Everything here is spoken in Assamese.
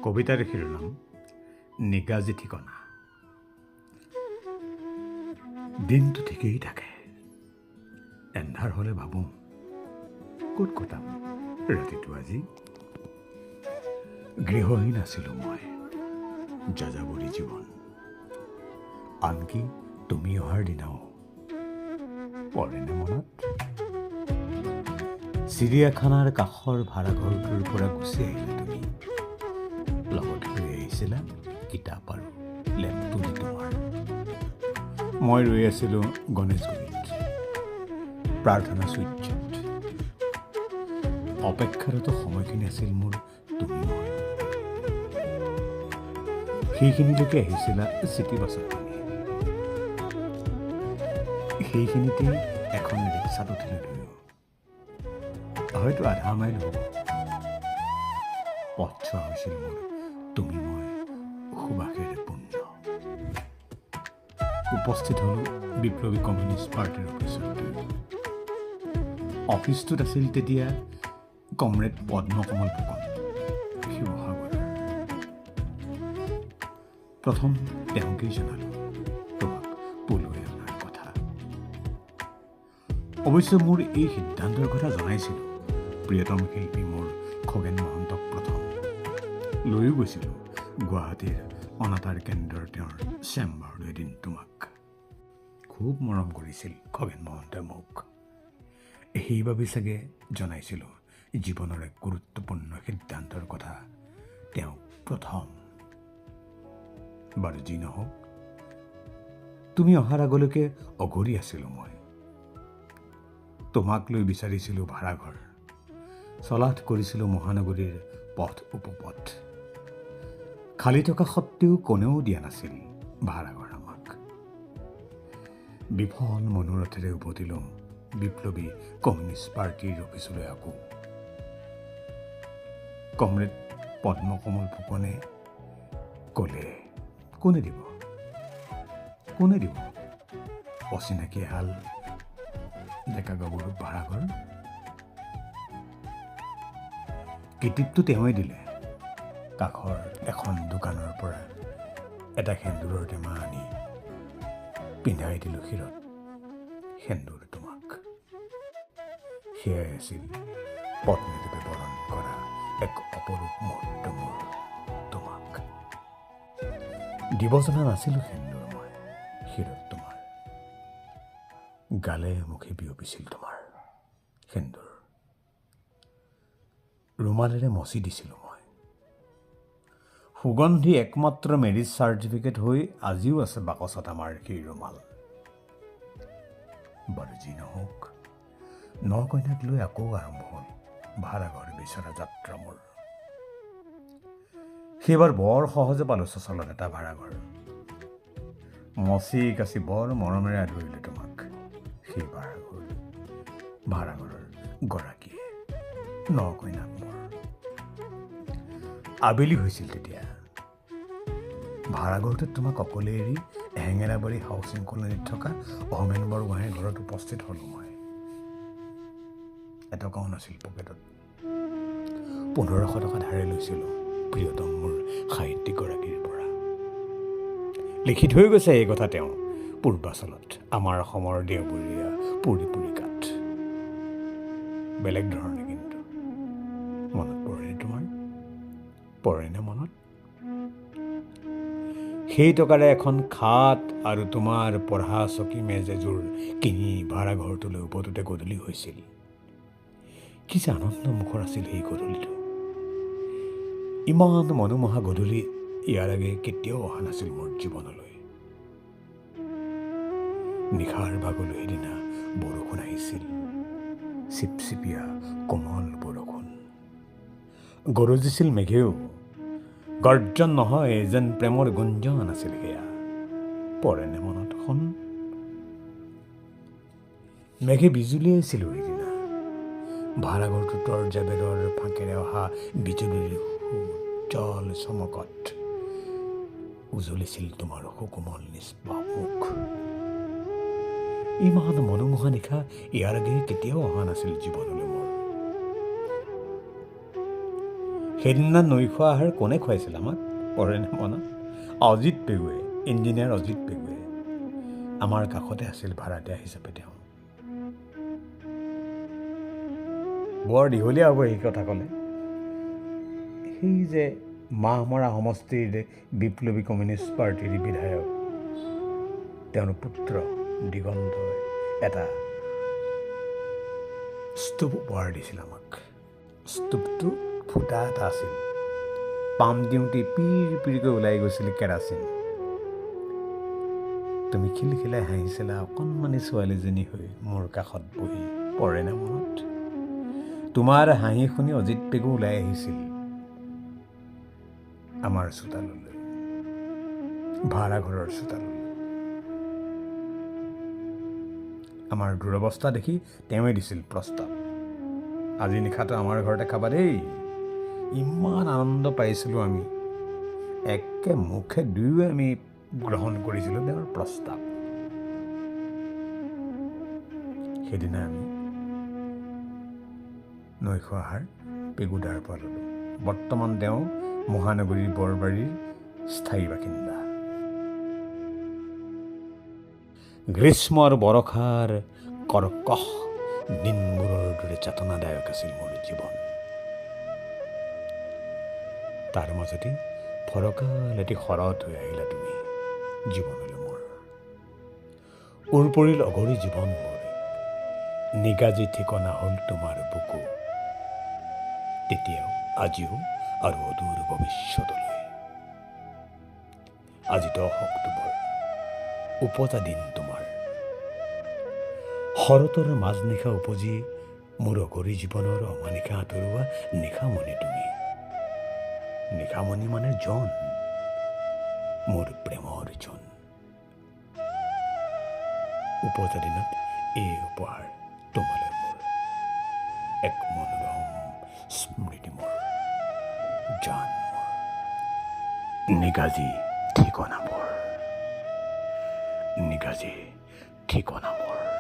কবিতাৰ শিৰোনাম নিগাজী ঠিকনা। দিনটো ঠিকেই থাকে, এন্ধাৰ হলে ভাবোঁ ক'ত কটাম ৰাতিটো আজি। গৃহহীন আছিলোঁ মই, যাযাবৰী জীৱন। আনকি তুমি অহাৰ দিনাও পৰেনে মনত? চিৰিয়াখানাৰ কাষৰ ভাড়াঘৰটোৰ পৰা গুচি আহিলা তুমি। লগত লৈ আহিছিলা কিতাপ আৰু লেপটপ তোমাৰ। মই ৰৈ আছিলোঁ গণেশগুৰিত, প্ৰাৰ্থনা সূৰ্যত। অপেক্ষাৰত সময়খিনি আছিল মোৰ তুমি মই। সেইখিনিলৈকে আহিছিলা চিটি বাছত তুমি। সেইখিনিতে এখন ৰিক্সাত উঠিলোঁ তুমিও। হয়তো আধা মাইল হ'ব। পথ চোৱা হৈছিল মোৰ তুমি মই সুবাসেৰে পূৰ্ণ। উপস্থিত হ'লোঁ বিপ্লৱী কমিউনিষ্ট পাৰ্টিৰ অফিচত। অফিচটোত আছিল তেতিয়া কমৰেড পদ্মকমল ফুকন, শিৱসাগৰৰ। প্ৰথম তেওঁকেই জনালোঁ তোমাক পলুৱাই অনাৰ কথা। অৱশ্যে মোৰ এই সিদ্ধান্তৰ কথা জনাইছিলোঁ প্ৰিয়তম শিল্পী মোৰ খগেন মহন্তক প্ৰথম। লৈও গৈছিলোঁ গুৱাহাটীৰ অনাতাঁৰ কেন্দ্ৰৰ তেওঁৰ চেম্বাৰলৈ এদিন তোমাক। খুব মৰম কৰিছিল খগেন মহন্তই মোক। সেইবাবে চাগে জনাইছিলোঁ জীৱনৰ এক গুৰুত্বপূৰ্ণ সিদ্ধান্তৰ কথা তেওঁক প্ৰথম। বাৰু যি নহওক, তুমি অহাৰ আগলৈকে অঘৰী আছিলোঁ মই। তোমাক লৈ বিচাৰিছিলোঁ ভাড়াঘৰ, চলাথ কৰিছিলোঁ মহানগৰীৰ পথ উপপথ। খালী থকা সত্ত্বেও কোনেও দিয়া নাছিল ভাড়াঘৰ আমাক। বিফল মনোৰথেৰে উভতিলোঁ বিপ্লৱী কমিউনিষ্ট পাৰ্টিৰ অফিচলৈ আকৌ। কমৰেড পদ্মকমল ফুকনে ক'লে, কোনে দিব অচিনাকি এহাল ডেকা গাভৰু ভাড়াঘৰ? কিটিপটো তেওঁৱে দিলে। কাষৰ এখন দোকানৰ পৰা এটা সেন্দুৰৰ টেমা আনি পিন্ধাই দিলোঁ শিৰত সেন্দুৰ তোমাক। সেয়াই আছিল পত্নীৰূপে বৰণ কৰা এক অপৰূপ মুহূৰ্ত মোৰ তোমাক। দিব জনা নাছিলোঁ সেন্দুৰ মই শিৰত তোমাৰ। গালে মুখে বিয়পিছিল তোমাৰ সেন্দুৰ। ৰুমালেৰে মচি দিছিলোঁ মই। সুগন্ধি একমাত্ৰ মেৰিজ চাৰ্টিফিকেট হৈ আজিও আছে বাকচত আমাৰ সেই ৰুমাল। বাৰু যি নহওক, ন কইনাক লৈ আকৌ আৰম্ভ হ'ল ভাড়াঘৰ বিচৰা যাত্ৰা মোৰ। সেইবাৰ বৰ সহজে পালোঁ চচলত এটা ভাড়াঘৰ। মচি কাচি বৰ মৰমেৰে আদৰিলোঁ তোমাক সেই ভাড়াঘৰৰ গৰাকীয়ে, ন কইনাক মোৰ। আবেলি হৈছিল তেতিয়া। ভাড়াঘৰটোত তোমাক অকলে এৰি হেঙেৰাবাৰী হাউচিং কলনীত থকা হোমেন বৰগোহাঁইৰ ঘৰত উপস্থিত হ'লোঁ মই। এটকাও নাছিল পকেটত। 1500 টকা ধাৰে লৈছিলোঁ প্ৰিয়তম মোৰ সাহিত্যিকগৰাকীৰ পৰা। লিখি থৈ গৈছে এই কথা তেওঁ পূৰ্বাচলত আমাৰ অসমৰ দেওবৰীয়া পৰিকাত। বেলেগ ধৰণে কিন্তু। মনত পৰেনে তোমাৰ? পৰেনে মনত? সেই টকাৰে এখন খাট আৰু তোমাৰ পঢ়া চকী মেজ এযোৰ কিনি ভাড়াঘৰটোলৈ উভতোতে গধূলি হৈছিল। কি যে আনন্দ মুখৰ আছিল সেই গধূলিটো। ইমান মনোমোহা গধূলি ইয়াৰ আগে কেতিয়াও অহা নাছিল মোৰ জীৱনলৈ। নিশাৰ ভাগলৈ সেইদিনা বৰষুণ আহিছিল, চিপচিপীয়া কোমল বৰষুণ। গৰজিছিল মেঘেও। গৰ্জন নহয়, যেন প্ৰেমৰ গুঞ্জন আছিল সেয়া। পৰেনে মনত খন? মেঘে বিজুলীয়াইছিলোঁ সেইদিনা। ভাড়াঘৰটো দৰজা বেৰৰ ফাঁকেৰে অহা বিজুলীৰ উজ্জ্বল চমকত উজলিছিল তোমাৰ সুকোমল নিষ্পাপ মুখ। ইমান মনোমোহা নিশা ইয়াৰ আগে কেতিয়াও অহা নাছিল জীৱনলৈ মোৰ। সেইদিনা নৈ খোৱা আহাৰ কোনে খুৱাইছিল আমাক পৰেনে মনত? অজিত পেগুৱে, ইঞ্জিনিয়াৰ অজিত পেগুৱে। আমাৰ কাষতে আছিল ভাড়াতীয়া হিচাপে তেওঁ। বৰ দীঘলীয়া হ'ব এই কথা ক'লে। সেই যে মাহমৰা সমষ্টিৰ বিপ্লৱী কমিউনিষ্ট পাৰ্টীৰ বিধায়ক, তেওঁৰ পুত্ৰ দিগন্তই এটা স্তূপ উপহাৰ দিছিল আমাক। স্তূপটো ফুটা এটা আছিল, পাম দিওঁতে পিৰ পিৰকৈ ওলাই গৈছিল কেৰাচিন। তুমি খিলখিলাই হাঁহিছিলা অকণমানি ছোৱালীজনী হৈ মোৰ কাষত বহি, পৰেনে মনত? তোমাৰ হাঁহি শুনি অজিত পেগু ওলাই আহিছিল আমাৰ চোতাললৈ, ভাড়াঘৰৰ চোতাললৈ। আমাৰ দুৰৱস্থা দেখি তেওঁৱে দিছিল প্ৰস্তাৱ, আজি নিশাটো আমাৰ ঘৰতে খাবা দেই। ইমান আনন্দ পাইছিলোঁ আমি, একে মুখে দুয়োৱে আমি গ্ৰহণ কৰিছিলোঁ তেওঁৰ প্ৰস্তাৱ। সেইদিনা আমি নৈশ আহাৰ পেগুদাৰ পৰা ল'লোঁ। বৰ্তমান তেওঁ মহানগৰীৰ বৰবাৰীৰ স্থায়ী বাসিন্দা। গ্ৰীষ্ম আৰু বৰষাৰ কৰ্কশ দিনবোৰৰ দৰে যাতনাদায়ক আছিল মোৰ জীৱন। তাৰ মাজতে ফৰকাল এটি শৰৎ হৈ আহিলা তুমি জীৱনলৈ মোৰ। উৰ পৰিল অঘৰী জীৱন মোৰ, নিগাজি ঠিকনা হ'ল তোমাৰ বুকু। তেতিয়াও আজিও আৰু অদূৰ ভৱিষ্যতলৈ। আজি 10 অক্টোবৰ, উপজা দিন তোমাৰ। শৰতৰ মাজনিশা উপজি মোৰ অঘৰী জীৱনৰ অমানিশা আঁতৰোৱা নিশামণি তুমি। নিশামণি মানে জন, মোৰ প্ৰেমৰ জন। উপজা দিনত এই উপহাৰ তোমালৈ মোৰ, এক মনোৰম স্মৃতি মোৰ, জান মোৰ, নিগাজি ঠিকনা মোৰ, নিগাজি ঠিকনা মোৰ।